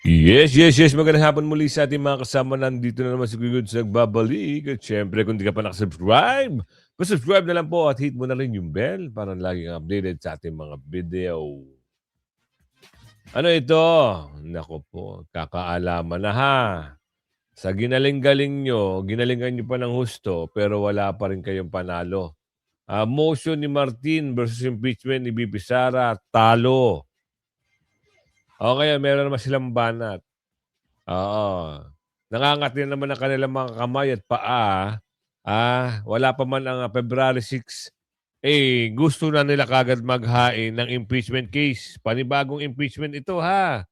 Yes. Magandang hapon muli sa ating mga kasama. Nandito na naman si Kuya Goods nagbabalik. At syempre, kung di ka pa nakasubscribe, pasubscribe na lang po at hit mo na rin yung bell para laging updated sa ating mga video. Ano ito? Nako po, kakaalaman na ha. Sa ginaling-galing nyo, ginalingan nyo pa ng husto, pero wala pa rin kayong panalo. Motion ni Martin versus impeachment ni BP Sara, talo. O kaya meron naman silang banat. Oo. Nangangati naman ang kanilang mga kamay at paa, wala pa man ang February 6, gusto na nila kaagad maghain ng impeachment case. Panibagong impeachment ito ha,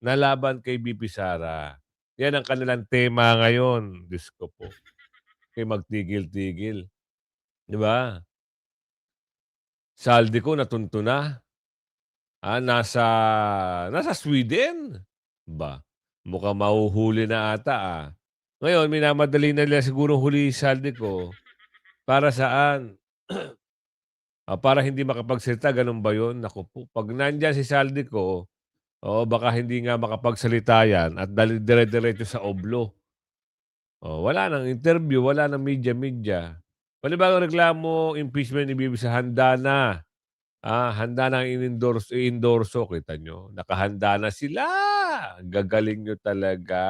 na laban kay BP Sara. Yan ang kanilang tema ngayon. Diyos ko po, kay magtigil-tigil. Di ba? Saldi ko natunto na. Nasa Sweden. Ba? Mukhang mahuhuli na ata. Ngayon, minamadali na nila siguro huli saldi ko. Para saan? Para hindi makapagsalita, ganun ba yun? Naku po, pag nandyan si saldi ko, baka hindi nga makapagsalita yan at dire-diretso sa oblo. Wala nang interview, wala nang media-media. Panibagong reklamo, impeachment ni Bibi sa handa na. Handa na i-endorso, kita nyo. Nakahanda na sila. Gagaling nyo talaga.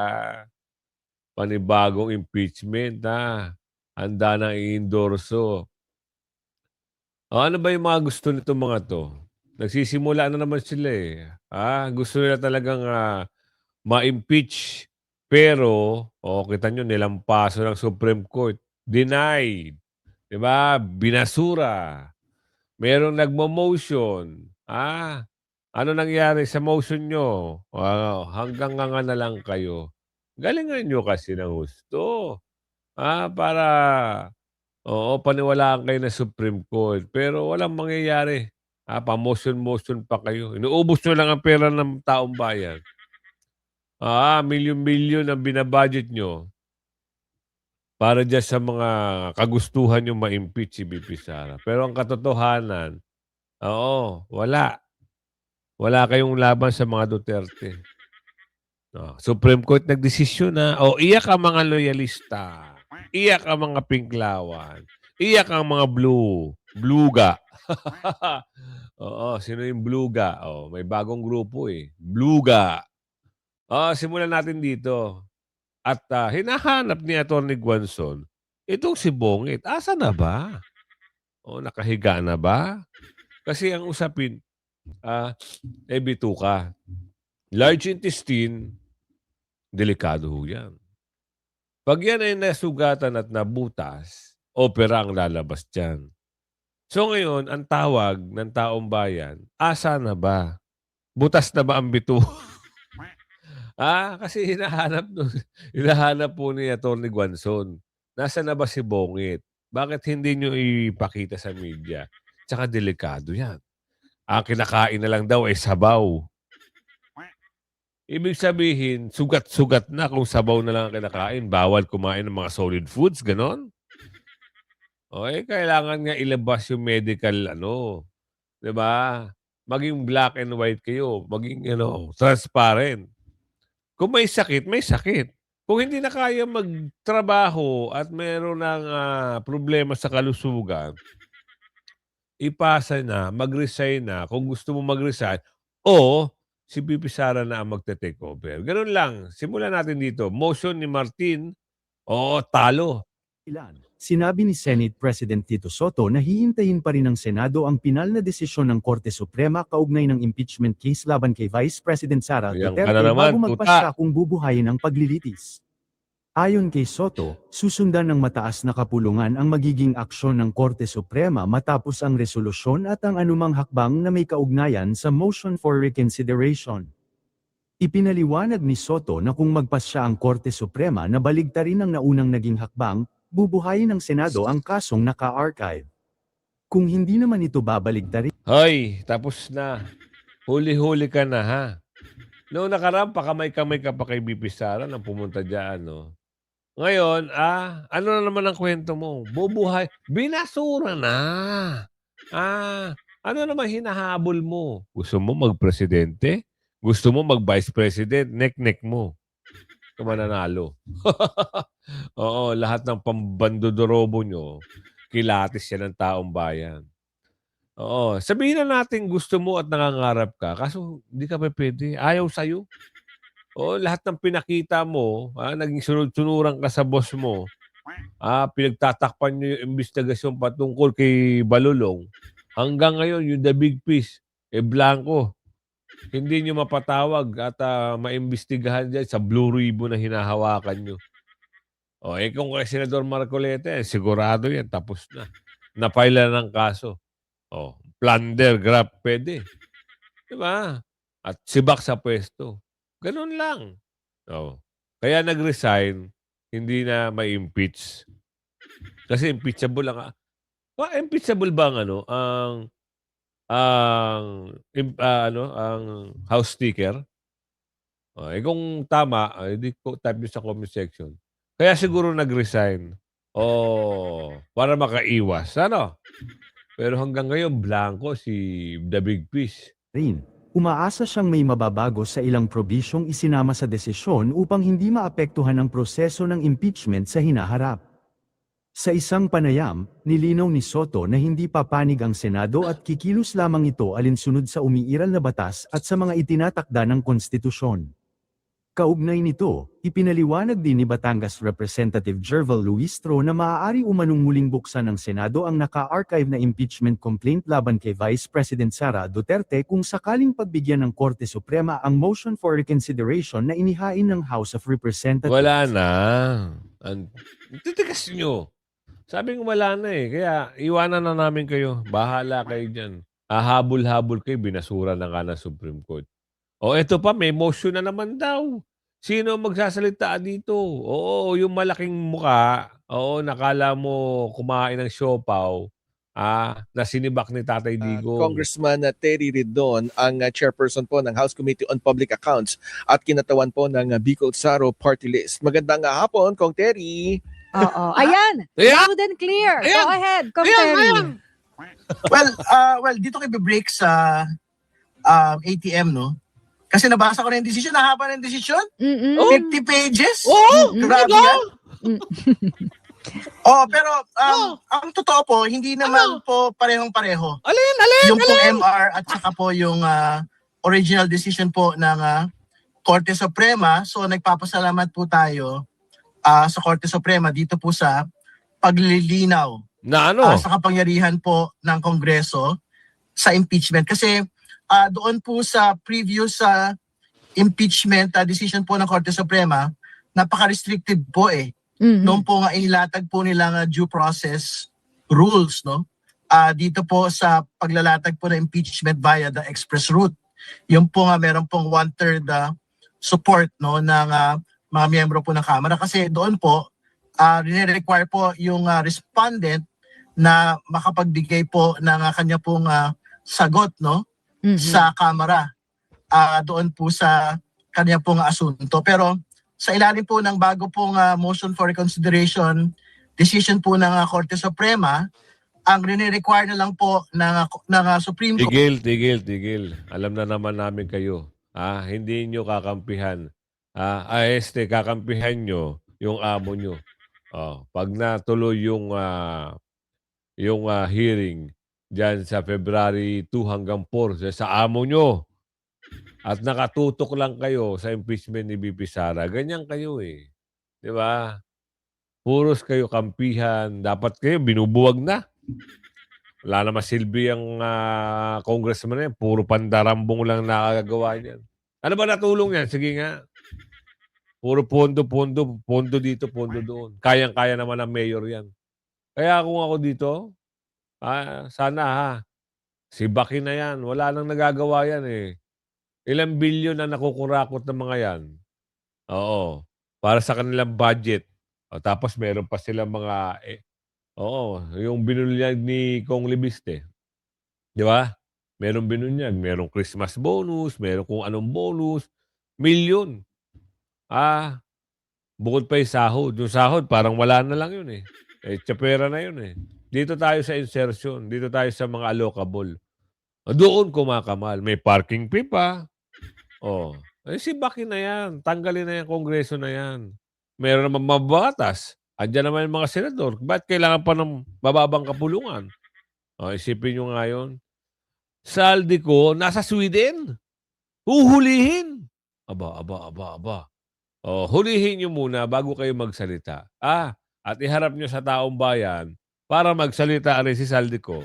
Panibagong impeachment, handa na i-endorso. Ano ba yung mga gusto nitong mga to? Nagsisimula na naman sila eh. Gusto nila talagang ma-impeach. Pero, kita nyo, nilampaso ng Supreme Court. Denied. Diba? Binasura. Merong nagmo-motion. Ano nangyari sa motion nyo? Hanggang nga na lang kayo. Galingan nyo kasi ng gusto. Para, paniwalaan kayo ng Supreme Court. Pero walang mangyayari. Pa-motion-motion pa kayo. Inuubos nyo lang ang pera ng taong bayan. Milyon-milyon ang binabudget nyo para dyan sa mga kagustuhan nyo ma-impeach si BP Sara. Pero ang katotohanan, wala. Wala kayong laban sa mga Duterte. Supreme Court nagdesisyon na. Iyak ang mga loyalista. Iyak ang mga pinklawan. Iyak ang mga bluga. Sino yung bluga? May bagong grupo eh. Bluga. Simulan natin dito. At hinahanap ni Atty. Guanzon, itong si Bongit. Asa na ba? Nakahiga na ba? Kasi ang usapin, bituka. Large intestine, delikado ho yan. Pag yan ay nasugatan at nabutas, opera ang lalabas dyan. So ngayon, ang tawag ng taong bayan, asa na ba? Butas na ba ang bituka? Kasi hinahanap po ni Atty. Guanzon. Nasa na ba si Bongit? Bakit hindi nyo ipakita sa media? Tsaka delikado yan. Ang kinakain na lang daw ay sabaw. Ibig sabihin, sugat-sugat na kung sabaw na lang ang kinakain. Bawal kumain ng mga solid foods, ganon. Kailangan nga ilabas yung medical, di ba? Maging black and white kayo. Maging, transparent. Kung may sakit, may sakit. Kung hindi na kaya magtrabaho at meron ng problema sa kalusugan, ipasa na, mag-resign na kung gusto mo mag-resign o si BP Sara na ang magte-take over. Ganun lang. Simulan natin dito. Motion ni Martin, talo. Sinabi ni Senate President Tito Soto na hihintayin pa rin ng Senado ang pinal na desisyon ng Korte Suprema kaugnay ng impeachment case laban kay Vice President Sara Ayan Duterte ka na naman, bago magpasya kung bubuhayin ang paglilitis. Ayon kay Soto, susundan ng mataas na kapulungan ang magiging aksyon ng Korte Suprema matapos ang resolusyon at ang anumang hakbang na may kaugnayan sa motion for reconsideration. Ipinaliwanag ni Soto na kung magpasya ang Korte Suprema na baligtarin ang naunang naging hakbang, bubuhayin ng Senado ang kasong naka-archive. Kung hindi naman ito babaligtarin, Hoy, tapos na. Huli-huli ka na ha. Noong nakaraan, pakamay-kamay ka pa kay BP Sara nang pumunta dyan, no? Ngayon, ano na naman ang kwento mo? Bubuhay. Binasura na. Ano naman hinahabol mo? Gusto mo magpresidente? Gusto mo mag-vice president, nek-nek mo. Kung mananalo. Oo, lahat ng pambandodorobo nyo, kilatis yan ng taong bayan. Oo, sabihin na natin gusto mo at nangangarap ka, kaso hindi ka pupuwede, ayaw sa'yo. Oo, lahat ng pinakita mo, naging sunod-sunuran ka sa boss mo, pinagtatakpan niyo yung imbestigasyon patungkol kay Balulong. Hanggang ngayon, yung The Big Fish, blanko. Hindi niyo mapatawag at maimbestigahan diyan sa Blue Ribbon na hinahawakan niyo. Kung kay Senador Marcoleta, sigurado yan, tapos na. Na-file na ng kaso. Plunder, graft, puwede. 'Di ba? At sibak sa puwesto. Gano'n lang. Kaya nag-resign, hindi na mai-impeach. Kasi impeachable impeachable ba ang ano, ang House Speaker? Kung tama, di ko type niyo sa comment section. Kaya siguro nag-resign. Para makaiwas, ano? Pero hanggang ngayon blanko si The Big Fish. rin. Umaasa siyang may mababago sa ilang probisyong isinama sa desisyon upang hindi maapektuhan ang proseso ng impeachment sa hinaharap. Sa isang panayam, nilinaw ni Soto na hindi papanig ang Senado at kikilos lamang ito alinsunod sa umiiral na batas at sa mga itinatakda ng konstitusyon. Kaugnay nito, ipinaliwanag din ni Batangas Representative Jerval Luistro na maaari umanong muling buksan ng Senado ang naka-archive na impeachment complaint laban kay Vice President Sara Duterte kung sakaling pagbigyan ng Korte Suprema ang motion for reconsideration na inihain ng House of Representatives. Wala na. Titigas nyo. Sabi ko wala na kaya iwanan na namin kayo. Bahala kayo dyan. Hahabol-habol kayo, binasura na nga ng Supreme Court. Eto pa, may motion na naman daw. Sino ang magsasalita dito? Yung malaking muka, nakala mo kumain ng siopaw, na sinibak ni Tatay Digong. Congressman Terry Ridon, ang chairperson po ng House Committee on Public Accounts at kinatawan po ng Bicol Saro Party List. Magandang hapon, Kong Terry. Oo. Ayan! Loud and clear! Ayan. Go ahead, Kong Terry. Well, dito kayo break sa ATM, no? Kasi nabasa ko na yung desisyon, nahaba na yung desisyon. 50 pages. Grabe yan. Pero ang totoo po, hindi naman po parehong-pareho. Alin? Yung pong MR at saka po yung original decision po ng Korte Suprema. So nagpapasalamat po tayo sa Korte Suprema dito po sa paglilinaw Na ano? sa kapangyarihan po ng Kongreso sa impeachment. Kasi doon po sa previous impeachment decision po ng Korte Suprema, napaka-restrictive po Noon po nga inilatag po nilang due process rules, no? Dito po sa paglalatag po ng impeachment via the express route. Yung po nga meron pong 1/3 support, no, ng mga miyembro po ng Kamara. Kasi doon po, require po yung respondent na makapagbigay po ng kanya pong sagot, no? Sa Kamara doon po sa kanya pong asunto. Pero sa ilalim po ng bago pong motion for reconsideration, decision po ng Korte Suprema, ang rini-require na lang po ng Supreme Court. Tigil. Alam na naman namin kayo. Hindi nyo kakampihan. Kakampihan nyo yung amo nyo. Pag natuloy yung hearing diyan sa February 2 hanggang 4 sa amo nyo at nakatutok lang kayo sa impeachment ni VP Sara, ganyan kayo 'di ba? Puros kayo kampihan, dapat kayo binubuwag na. Wala naman silbi ang congressman na yan, puro pandarambong lang nakakagawa niyan. Ano ba natulong yan? Sige nga. Puro pondo dito, pondo doon. Kayang-kaya naman ng mayor yan. Kaya kung ako dito, sana sibakin na yan. Wala nang nagagawa yan Ilang bilyon na nakukurakot ng mga yan. Para sa kanilang budget. Tapos meron pa silang mga, yung binunyag ni Kong Libiste. Di ba? Meron binunyag. Merong Christmas bonus, meron kung anong bonus. Milyon. Bukod pa yung sahod. Yung sahod, parang wala na lang yun tsapera na yun Dito tayo sa insertion. Dito tayo sa mga allocable. Doon kumakamal. May parking fee pa. Oh, eh, si Baki na yan. Tanggalin na yung kongreso na yan. Meron naman mababatas. Andiyan naman yung mga senador. Ba't kailangan pa ng mababang kapulungan? Oh, isipin nyo nga yun. Saldi ko, nasa Sweden. Huhulihin. Aba. Oh, hulihin nyo muna bago kayo magsalita. At iharap nyo sa taong bayan para magsalita rin si Saldi ko.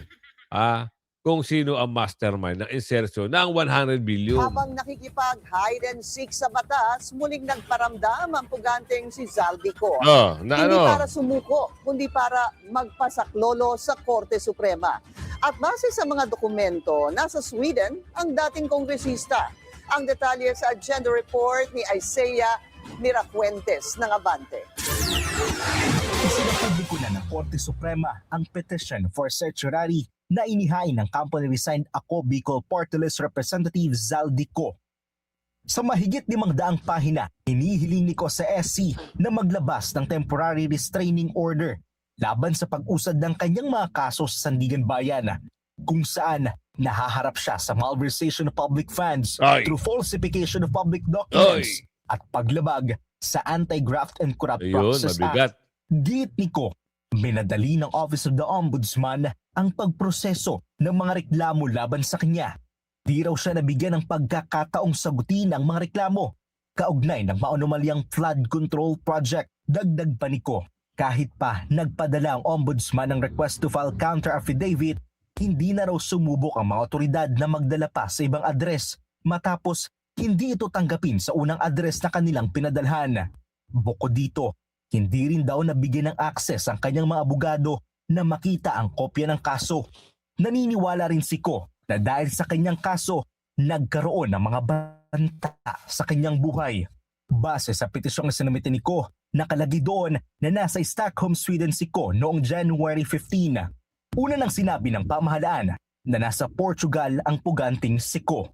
Kung sino ang mastermind ng insertion ng 100 billion. Habang nakikipag-hide and seek sa batas, muling nagparamdam ang puganteng si Zaldico. Hindi para sumuko, kundi para magpasaklolo sa Korte Suprema. At base sa mga dokumento, nasa Sweden ang dating kongresista. Ang detalye sa agenda report ni Isaiah Miracuentes ng Abante. Sinapubliko na ng Korte Suprema ang petition for certiorari na inihain ng kampo ni resigned Ako Bicol Party List Representative Zaldico. Sa mahigit 500 pahina, hinihiling ni ko sa SC na maglabas ng temporary restraining order laban sa pag-usad ng kanyang mga kaso sa Sandigan Bayan, kung saan nahaharap siya sa malversation of public funds through falsification of public documents at paglabag sa Anti-Graft and Corrupt Practices Act. Giit ni ko, minadali ng Office of the Ombudsman ang pagproseso ng mga reklamo laban sa kanya. Di raw siya nabigyan ng pagkakataong sagutin ang mga reklamo kaugnay ng maanomalyang flood control project. Dagdag pa ni ko, kahit pa nagpadala ang Ombudsman ng request to file counter affidavit, hindi na raw sumubok ang mga otoridad na magdala pa sa ibang address matapos hindi ito tanggapin sa unang address na kanilang pinadalhan. Bukod dito, hindi rin daw nabigyan ng access ang kanyang mga abogado na makita ang kopya ng kaso. Naniniwala rin si Ko na dahil sa kanyang kaso, nagkaroon ng mga banta sa kanyang buhay. Base sa petisyong na sinumite ni Ko, nakalagay doon na nasa Stockholm, Sweden si Ko noong January 15. Una nang sinabi ng pamahalaan na nasa Portugal ang puganting si Ko.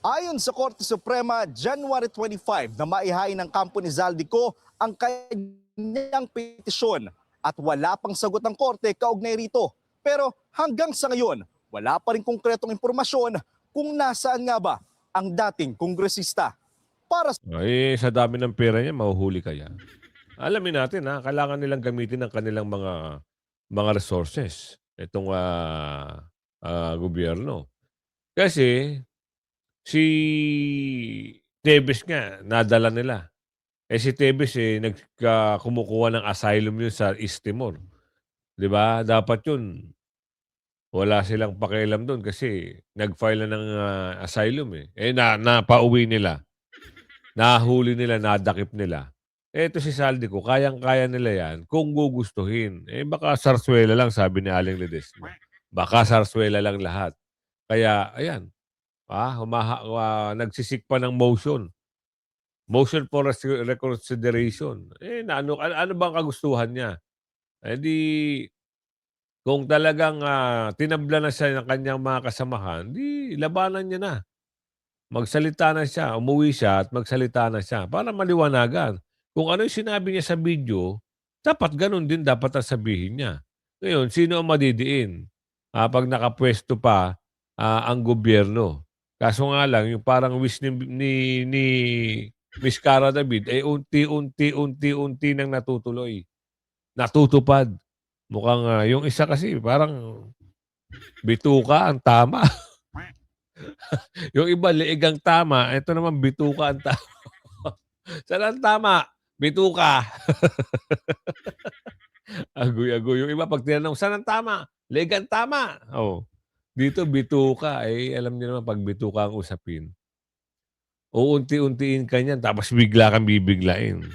Ayon sa Korte Suprema, January 25 na maihain ng kampo ni Zaldico ang kanyang petisyon at wala pang sagot ng korte kaugnay rito. Pero hanggang sa ngayon, wala pa rin konkretong impormasyon kung nasaan nga ba ang dating kongresista. Para sa dami ng pera niya, mahuhuli kaya. Alamin natin kailangan nilang gamitin ang kanilang mga resources itong gobyerno. Kasi si Tebes nga, nadala nila. Si Tebes kumukuha ng asylum yun sa East Timor. 'Di ba? Dapat yun, wala silang pakialam doon kasi nag-file na ng asylum napauwi nila. Nahuli nila, nadakip nila. Eto si Zaldico, kayang-kaya nila yan kung gugustuhin. Baka sarsuela lang, sabi ni Aling Ledesma. Baka sarsuela lang lahat. Kaya, ayan, nagsisik pa ng motion. Motion for reconsideration. Ano bang kagustuhan niya? Kung talagang tinabla na siya ng kanyang mga kasamahan, di labanan niya na. Magsalita na siya, umuwi siya at magsalita na siya para maliwanagan. Kung ano yung sinabi niya sa video, dapat ganun din dapat ang sabihin niya. Ngayon, sino ang madidiin? Pag nakapwesto pa ang gobyerno. Kaso nga lang, yung parang wish ni Miss Cara David, unti-unti nang natutuloy. Natutupad. Mukhang yung isa kasi parang bituka ang tama. Yung iba liig ang tama, ito naman bituka ang tama. Saan ang tama? Bituka. Agoy-agoy. Yung iba pag tinanong, saan ang tama? Liig ang tama. Dito bituka. Alam niyo naman pag bituka ang usapin. Uunti-untiin ka niyan, tapos bigla kang bibiglain.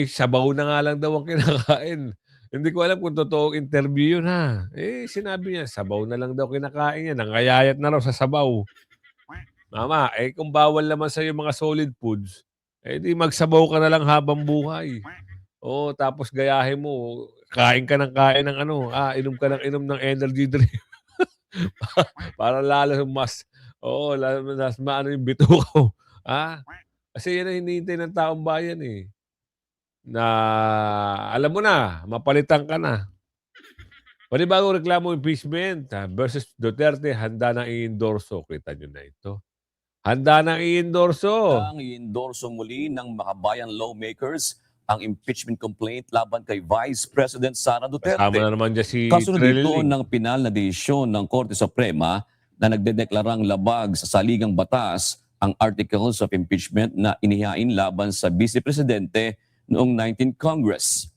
Sabaw na nga lang daw ang kinakain. Hindi ko alam kung totoong interview yun sinabi niya, sabaw na lang daw kinakain niya. Nangayayat na raw sa sabaw. Mama, kung bawal naman sa'yo mga solid foods, di magsabaw ka na lang habang buhay. Tapos gayahin mo, kain ka ng inom ka ng inom ng energy drink. Para lalo mas maano yung bituka ko. Kasi yan ang hinihintay ng taong bayan na alam mo na, mapalitan ka na. Panibagong reklamo impeachment versus Duterte, handa na i-endorso. Kita nyo na ito. Handa nang i-endorso. Ang i-endorso muli ng makabayan lawmakers ang impeachment complaint laban kay Vice President Sara Duterte. Kasama na naman dyan si Kasunod dito Treliling. ng pinal na desisyon ng Korte Suprema na nagdedeklarang labag sa saligang batas ang articles of impeachment na inihain laban sa Vice Presidente noong 19th Congress.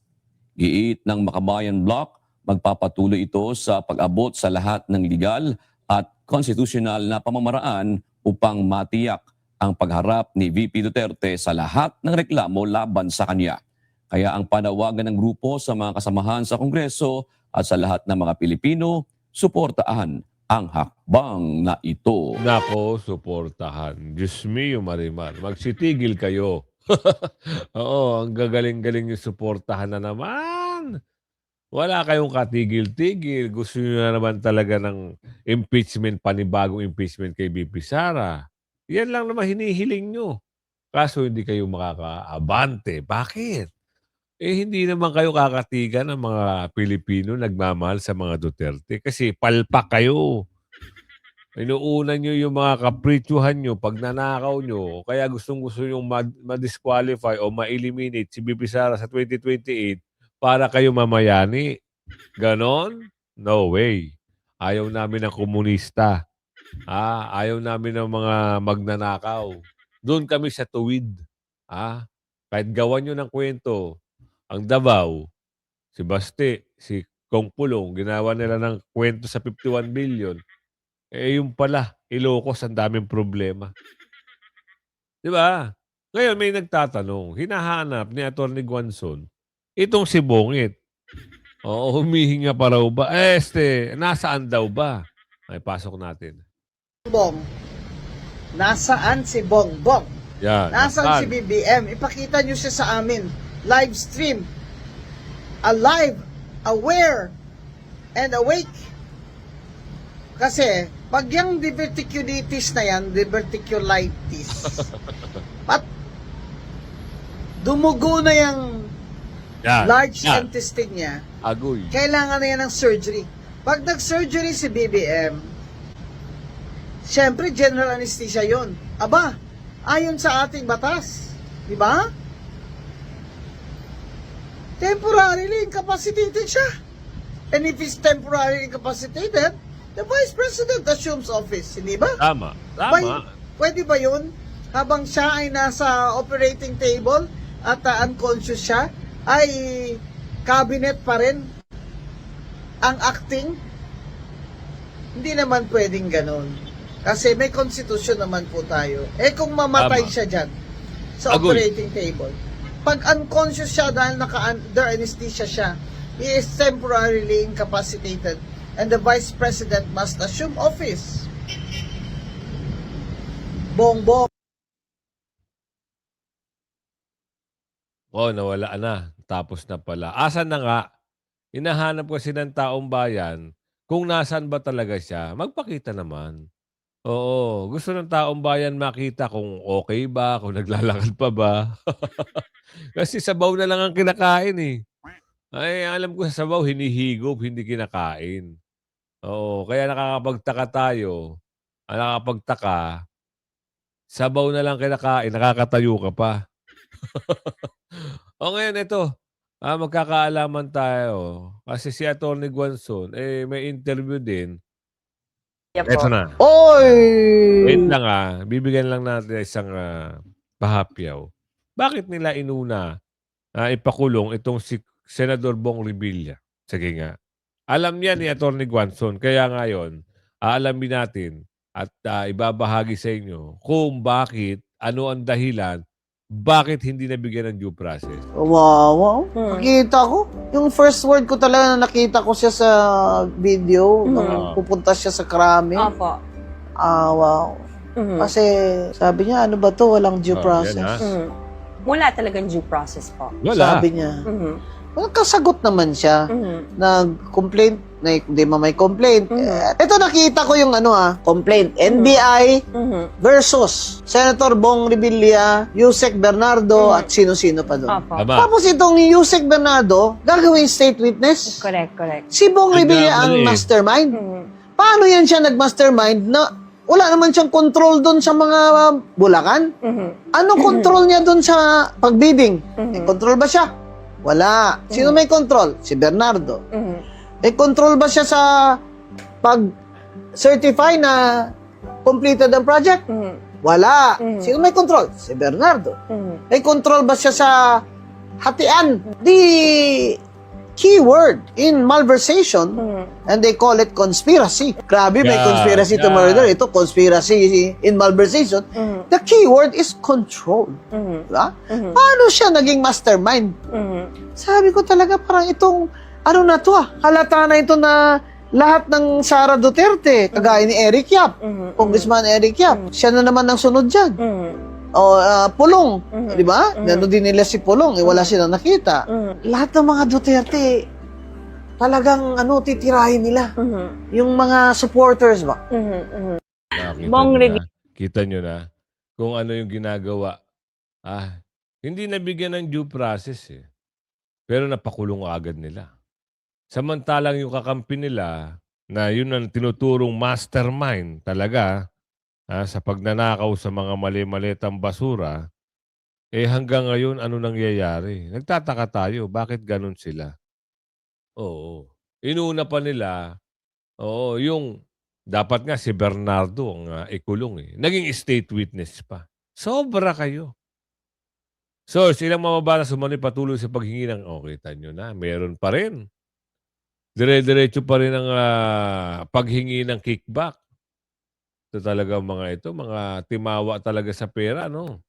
Giit ng Makabayan Bloc, magpapatuloy ito sa pag-abot sa lahat ng legal at constitutional na pamamaraan upang matiyak ang pagharap ni VP Duterte sa lahat ng reklamo laban sa kanya. Kaya ang panawagan ng grupo sa mga kasamahan sa Kongreso at sa lahat ng mga Pilipino, suportahan ang hakbang na ito. Nako, suportahan. Diyos mio, Marimar. Magsitigil kayo. Oo, ang gagaling-galing yung suportahan na naman. Wala kayong katigil-tigil. Gusto nyo na naman talaga ng impeachment, panibagong impeachment kay BP Sara. Yan lang naman hinihiling nyo. Kaso hindi kayo makakaabante. Bakit? Hindi naman kayo kakatigan ng mga Pilipino nagmamahal sa mga Duterte kasi palpak kayo. Inuuna nyo yung mga kapritsyohan nyo, pag nanakaw nyo, kaya gustong-gusto nyo ma-disqualify o ma-eliminate si BP Sara sa 2028 para kayo mamayani. Ganon? No way. Ayaw namin ng komunista. Ayaw namin ng mga magnanakaw. Doon kami sa tuwid. Kahit gawan nyo ng kwento, ang Davao, si Baste, si Kong Pulong, ginawa nila ng kwento sa 51 billion. Yung pala, Ilocos, ang daming problema. Di ba? Ngayon may nagtatanong, hinahanap ni Atty. Guanzon, itong si Bongit. Oo, humihinga pa raw ba? Nasaan daw ba? Ay, pasok natin. Bong. Nasaan si Bongbong? Yan. Nasaan si BBM? Ipakita nyo siya sa amin. Live stream. Alive, aware, and awake. Kasi, pag yung diverticulitis na yan, diverticulitis, at dumugo na yung large intestine niya, Agoy. kailangan na yan ng surgery. Pag nag-surgery si BBM, syempre general anesthesia yon. Aba, ayon sa ating batas, di ba? Temporarily incapacitated siya. And if he's temporarily incapacitated, the Vice President assumes office, hindi ba? Tama. Pwede ba yun? Habang siya ay nasa operating table at unconscious siya, ay cabinet pa rin ang acting? Hindi naman pwedeng ganun. Kasi may constitution naman po tayo. Kung mamatay siya dyan sa operating table, pag unconscious siya dahil naka-under anesthesia siya, he is temporarily incapacitated and the Vice President must assume office. Bongbong. Nawala na. Tapos na pala. Asan na nga? Hinahanap kasi ng taong bayan kung nasaan ba talaga siya. Magpakita naman. Oo. Gusto ng taong bayan makita kung okay ba, kung naglalakad pa ba. Kasi sabaw na lang ang kinakain eh. Ay, alam ko sa sabaw, hinihigop, hindi kinakain. Oo. Kaya nakakapagtaka tayo. Nakakapagtaka, sabaw na lang kinakain, nakakatayo ka pa. Ngayon ito, magkakaalaman tayo. Kasi si Atty. Guanzon, may interview din. Ito na. Oy! Wait lang bibigyan lang natin isang pahapyaw. Bakit nila inuna ipakulong itong si Senador Bong Revilla? Sige nga. Alam niya ni Atty. Guanzon. Kaya ngayon, aalamin natin at ibabahagi sa inyo kung bakit, ano ang dahilan, bakit hindi nabigyan ng due process. Wow. Nakita ko. Yung first word ko talaga na nakita ko siya sa video, nung pupunta siya sa Krami. Opo. Wow. Kasi sabi niya, ano ba to? Walang due process. Wala talagang due process po. Wala. Sabi niya. Kasagot naman siya. Nag-complaint, na hindi may complaint. Ito nakita ko yung complaint. NBI versus Senator Bong Revilla, Yusek Bernardo, at sino-sino pa doon. Opo. Tapos itong Yusek Bernardo, gagawin state witness. Correct. Si Bong Revilla ang mastermind. Paano yan siya nag-mastermind na Wala naman siyang control doon sa mga Bulacan. Anong control niya doon sa pagbidding? May control ba siya? Wala. Sino may control? Si Bernardo. May control ba siya sa pag-certify na completed ang project? Wala. Sino may control? Si Bernardo. May control ba siya sa hatian? The keyword in malversation, and they call it conspiracy. Grabe, may Yeah, conspiracy to yeah. murder. Ito, conspiracy in malversation. The keyword is control. Diba? Paano siya naging mastermind? Sabi ko talaga, parang itong, ano na to halata na ito na lahat ng Sara Duterte, kagaya ni Eric Yap, Congressman Eric Yap, siya na naman ang sunod dyan. O Pulong, di ba? Gano'n din nila si Pulong, wala silang nakita. Lahat ng mga Duterte, talagang titirahin nila. Yung mga supporters ba? Nakita Bong nyo na. Kita nyo na kung ano yung ginagawa. Hindi nabigyan ng due process eh. Pero napakulong agad nila. Samantalang yung kakampi nila na yun ang tinuturong mastermind talaga sa pagnanakaw sa mga mali-malitang basura, hanggang ngayon ano nangyayari? Nagtataka tayo, bakit ganun sila? Oo. Inuna pa nila, yung dapat nga si Bernardo ang ikulong eh. Naging state witness pa. Sobra kayo. So, silang mamabalas sumani patuloy sa paghingi ng, kita nyo na, meron pa rin. Dire-diretso pa rin ang paghingi ng kickback. Ito talaga mga timawa talaga sa pera, no?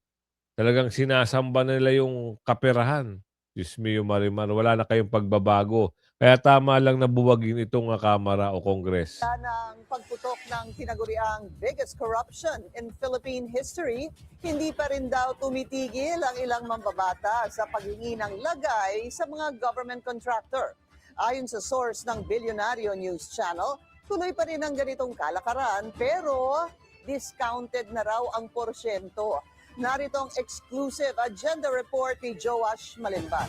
Talagang sinasamba nila yung kaperahan. Diyos mio Marimar, wala na kayong pagbabago. Kaya tama lang na buwagin itong Kamara o Kongres. ng pagputok ng tinaguriang biggest corruption in Philippine history, hindi pa rin daw tumitigil ang ilang mambabata sa paghingi ng lagay sa mga government contractor. Ayon sa source ng Bilyonaryo News Channel, tuloy pa rin ang ganitong kalakaran pero discounted na raw ang porsyento. Narito ang exclusive agenda report ni Joash Malimban.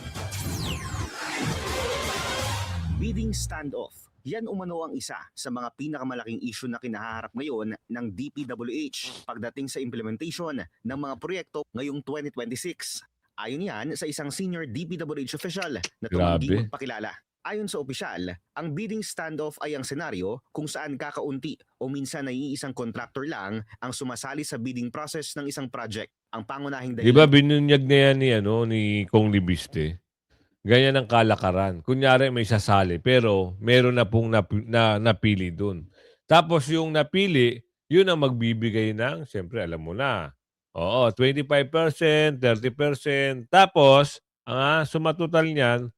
Bidding standoff. Yan umano ang isa sa mga pinakamalaking issue na kinaharap ngayon ng DPWH pagdating sa implementation ng mga proyekto ngayong 2026. Ayon yan sa isang senior DPWH official na tumangging Grabe. magpakilala. Ayon sa opisyal, ang bidding standoff ay ang senaryo kung saan kakaunti o minsan naiisang contractor lang ang sumasali sa bidding process ng isang project. Ang pangunahing Di ba binunyag na yan ni Kong Libiste? Ganyan ang kalakaran. Kunyari may sasali, pero meron na pong napili dun. Tapos yung napili, yun ang magbibigay ng, siyempre alam mo na, 25%, 30%. Tapos, ang sumatotal niyan,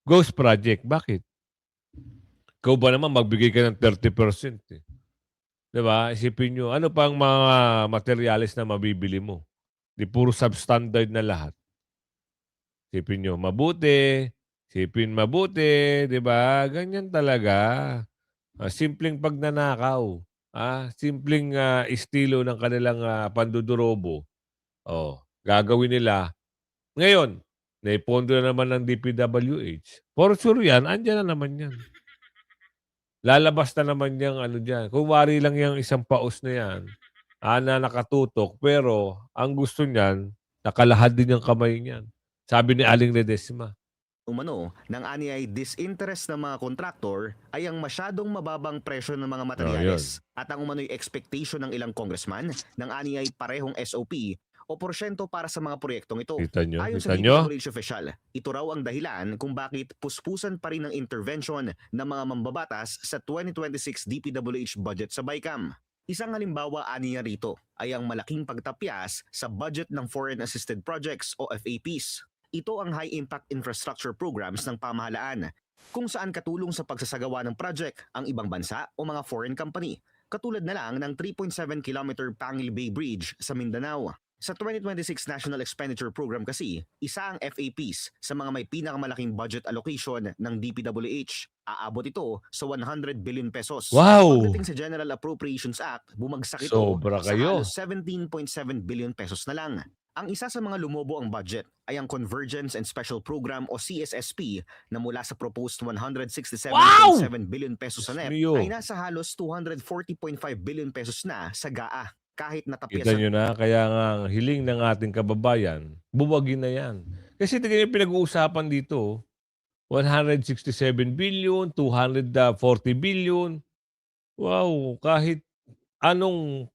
ghost project. Bakit? Ikaw ba naman magbigay ka ng 30%? Eh. Diba? Isipin nyo, ano pang mga materialis na mabibili mo? Di puro substandard na lahat. Isipin nyo, mabuti, di ba? Ganyan talaga. Simpleng pagnanakaw. Simpleng estilo ng kanilang pandudurobo. Gagawin nila. Ngayon, naipondo na naman ng DPWH. For sure yan, andyan na naman yan. Lalabas na naman yung dyan. Kung wari lang yung isang paus na yan, na nakatutok, pero ang gusto niyan, nakalahad din yung kamay niyan. Sabi ni Aling Ledesma. umano ng ani ay disinterest ng mga kontraktor ay ang masyadong mababang presyo ng mga materyales at ang umano'y expectation ng ilang congressman ng ani ay parehong SOP o porsyento para sa mga proyektong ito. Kita nyo? Ayon sa DPWH official, ito raw ang dahilan kung bakit puspusan pa rin ang intervention ng mga mambabatas sa 2026 DPWH budget sa BICAM. Isang halimbawa aniya rito ay ang malaking pagtapyas sa budget ng Foreign Assisted Projects o FAPs. Ito ang High Impact Infrastructure Programs ng pamahalaan, kung saan katulong sa pagsasagawa ng project ang ibang bansa o mga foreign company, katulad na lang ng 3.7 km Pangil Bay Bridge sa Mindanao. Sa 2026 National Expenditure Program kasi, isa ang FAPs sa mga may pinakamalaking budget allocation ng DPWH. Aabot ito sa 100 billion pesos. Wow! Pagdating sa General Appropriations Act, bumagsak ito Sobra sa kayo. halos 17.7 billion pesos na lang. Ang isa sa mga lumobo ang budget ay ang Convergence and Special Program o CSSP na mula sa proposed 167.7 billion pesos sa NEP Mio. ay nasa halos 240.5 billion pesos na sa GAA. Kahit Kita natapyasan nyo na, kaya nga ang hiling ng ating kababayan, buwagin na yan. Kasi tingnan yung pinag-uusapan dito, 167 billion, 240 billion. Wow, kahit anong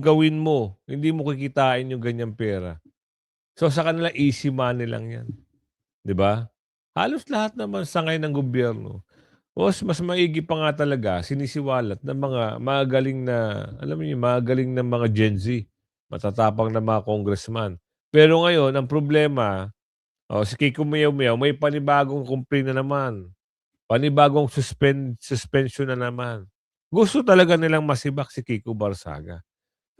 gawin mo, hindi mo kikitain yung ganyang pera. So sa kanila, easy money lang yan. 'Di ba? Halos lahat naman sangay ng gobyerno. Mas maigi pa nga talaga, sinisiwalat ng mga magagaling na, alam niyo, magagaling na mga Gen Z, matatapang na mga congressman. Pero ngayon, ang problema, si Kiko Mayaw-Mayaw, may panibagong kumpri na naman. Panibagong suspension na naman. Gusto talaga nilang masibak si Kiko Barsaga.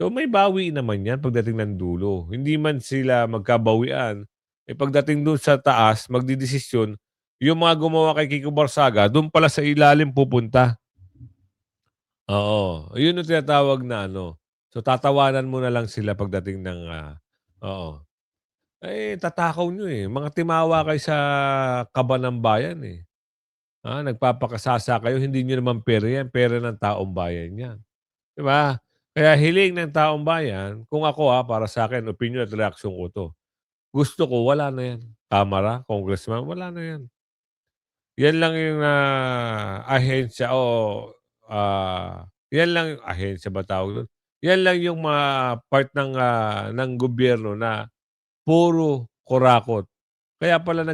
So may bawi naman yan pagdating ng dulo. Hindi man sila magkabawian. Pagdating doon sa taas, magdidesisyon, yung mga gumawa kay Kiko Barsaga, doon pala sa ilalim pupunta. Oo. Yun yung tinatawag na ano. So tatawanan mo na lang sila pagdating ng, oo. Tatakaw nyo eh. Mga timawa kayo sa kaba ng bayan eh. Nagpapakasasa kayo, hindi nyo naman pera yan. Pera ng taong bayan yan. Diba? Kaya hiling ng taong bayan, kung ako para sa akin, opinion at reaksyon ko to. Gusto ko, wala na yan. Kamara, congressman, wala na yan. Yan lang yung ahensya yan lang yung ahensya ba tawag doon? Yan lang yung mga part ng gobyerno na puro kurakot. Kaya pala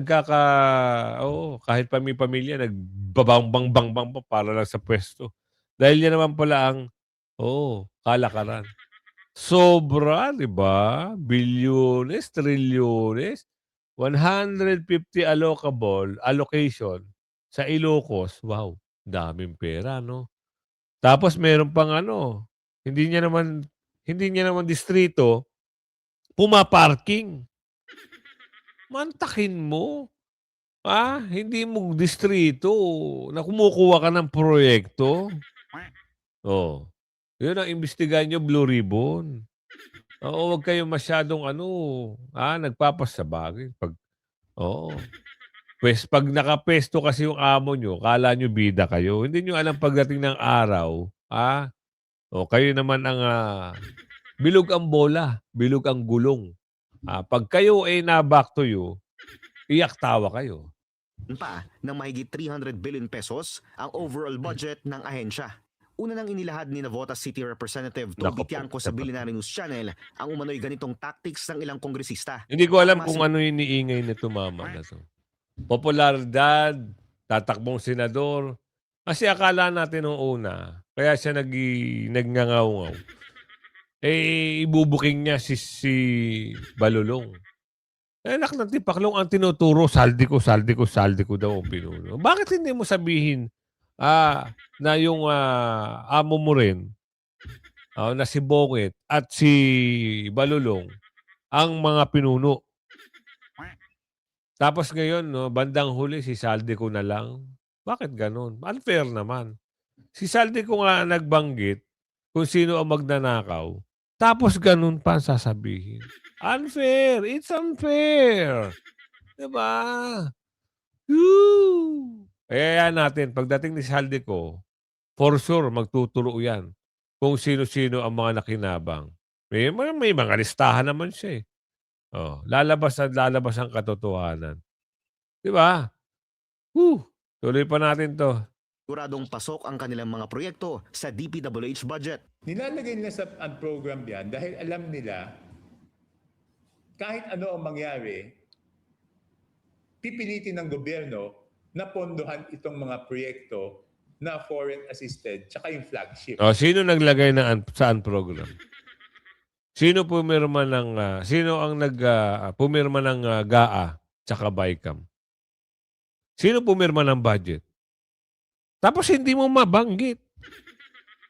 kahit pamilya, nagbabang-bang-bang pa para lang sa pwesto. Dahil yan naman pala ang, kalakaran. Sobra, di ba? Bilyones, trilyones, 150 allocation sa Ilocos. Wow, daming pera, no? Tapos meron pang hindi niya naman distrito, pumaparking. Mantakin mo. Hindi mo distrito na kumukuha ka ng proyekto. Yun ang imbestigahan nyo, Blue Ribbon. Huwag kayong masyadong nagpapasabagin. Pag nakapesto kasi yung amo nyo, kala nyo bida kayo. Hindi nyo alam pagdating ng araw, kayo naman ang bilog ang bola, bilog ang gulong. Pag kayo na back to you, iyak tawa kayo. pa ng mahigit 300 billion pesos ang overall budget ng ahensya. Una nang inilahad ni Navotas City Representative Toby Tiangco sa Billionaire News Channel ang umano'y ganitong tactics ng ilang kongresista. Hindi ko alam kung ano iniingay nito mama na to. Popularidad, tatakbong senador. Kasi akala natin noong una, kaya siya nagngangaw-ngaw. Ibubuking niya si Balulong. Anak ng tipaklong ang tinuturo, saldi ko daw ang pinuno. Bakit hindi mo sabihin na yung amo mo rin, na si Bongit at si Balulong, ang mga pinuno? Tapos ngayon, bandang huli, si Saldi ko na lang. Bakit ganun? Unfair naman. Si Saldi ko nga nagbanggit kung sino ang magnanakaw. Tapos ganun pa ang sasabihin. Unfair. It's unfair. Diba? Woo! Kaya natin, pagdating ni Saldi ko, for sure, magtuturo yan kung sino-sino ang mga nakinabang. May mga listahan naman siya eh. Lalabas ang katotohanan. Diba? Tuloy pa natin to. Siguradong pasok ang kanilang mga proyekto sa DPWH budget. Nilalagay nila sa program yan dahil alam nila kahit ano ang mangyari, pipilitin ng gobyerno na pondohan itong mga proyekto na foreign assisted tsaka yung flagship. Sino naglagay saan program? Sino pumirma ng sino ang pumirma ng GAA tsaka BICAM? Sino pumirma ng budget? Tapos hindi mo mabanggit.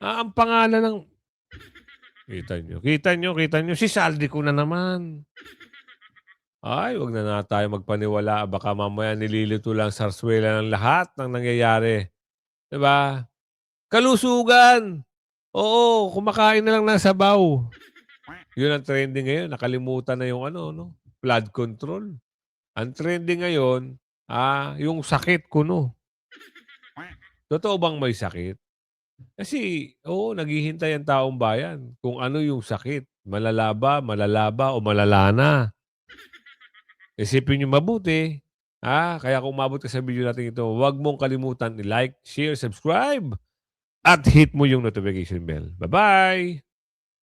Ang pangalan ng Kita nyo, si Saldi ko na naman. Ay, wag na tayo magpaniwala. Baka mamaya nililito lang sarswela ng lahat ng nangyayari. Diba? Kalusugan! Oo, kumakain na lang ng sabaw. Yun ang trending ngayon. Nakalimutan na yung flood control. Ang trending ngayon, yung sakit kuno. Totoo bang may sakit? Kasi, oo, naghihintay ang taong bayan kung ano yung sakit. Malalaba o malala na. Isipin nyo mabuti. Kaya kung umabot ka sa video natin ito, huwag mong kalimutan i-like, share, subscribe, at hit mo yung notification bell. Bye-bye!